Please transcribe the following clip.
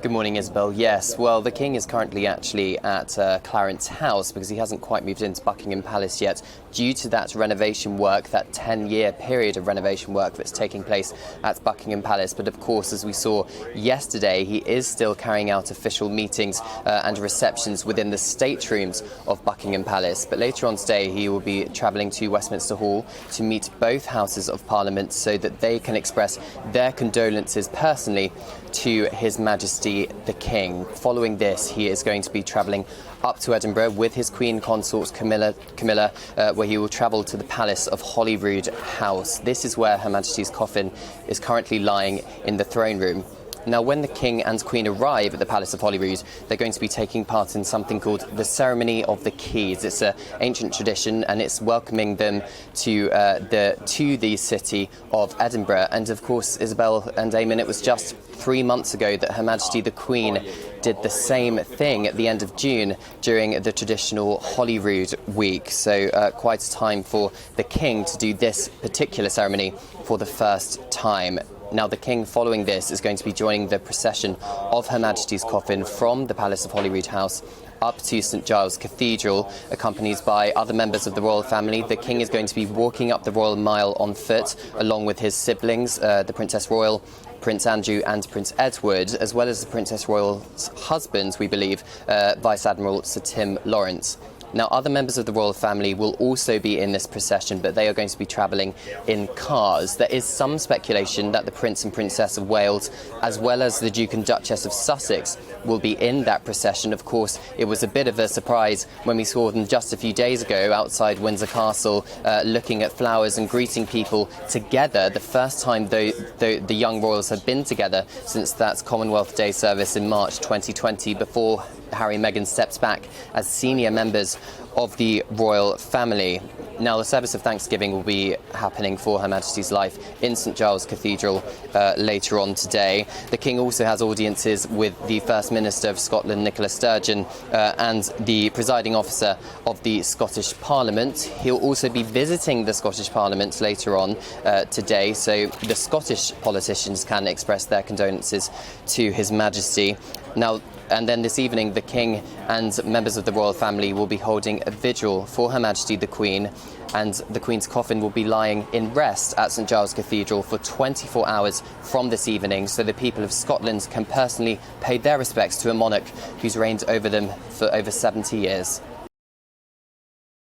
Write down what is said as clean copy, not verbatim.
Good morning, Isabel. Yes, well, the King is currently actually at Clarence House because he hasn't quite moved into Buckingham Palace yet due to that renovation work, that 10-year period of renovation work that's taking place at Buckingham Palace. But of course, as we saw yesterday, he is still carrying out official meetings and receptions within the staterooms of Buckingham Palace. But later on today, he will be travelling to Westminster Hall to meet both Houses of Parliament so that they can express their condolences personally to His Majesty the King. Following this, he is going to be travelling up to Edinburgh with his Queen Consort Camilla, where he will travel to the Palace of Holyrood House. This is where Her Majesty's coffin is currently lying in the throne room. Now, when the King and Queen arrive at the Palace of Holyrood, they're going to be taking part in something called the Ceremony of the Keys. It's an ancient tradition, and it's welcoming them to the city of Edinburgh. And of course, Isabel and Damon, it was just 3 months ago that Her Majesty the Queen did the same thing at the end of June during the traditional Holyrood week. So quite a time for the King to do this particular ceremony for the first time. Now, the King, following this, is going to be joining the procession of Her Majesty's coffin from the Palace of Holyrood House up to St Giles Cathedral, accompanied by other members of the royal family. The King is going to be walking up the Royal Mile on foot, along with his siblings, the Princess Royal, Prince Andrew and Prince Edward, as well as the Princess Royal's husband, we believe, Vice Admiral Sir Tim Lawrence. Now, other members of the royal family will also be in this procession, but they are going to be travelling in cars. There is some speculation that the Prince and Princess of Wales, as well as the Duke and Duchess of Sussex, will be in that procession. Of course, it was a bit of a surprise when we saw them just a few days ago outside Windsor Castle, looking at flowers and greeting people together. The first time the young royals had been together since that Commonwealth Day service in March 2020, before Harry and Meghan stepped back as senior members of the royal family. Now, the service of Thanksgiving will be happening for Her Majesty's life in St Giles Cathedral later on today. The King also has audiences with the First Minister of Scotland, Nicola Sturgeon, and the presiding officer of the Scottish Parliament. He'll also be visiting the Scottish Parliament later on today, so the Scottish politicians can express their condolences to His Majesty. Now, and then this evening, the King and members of the royal family will be holding a vigil for Her Majesty the Queen, and the Queen's coffin will be lying in rest at St Giles Cathedral for 24 hours from this evening, so the people of Scotland can personally pay their respects to a monarch who's reigned over them for over 70 years.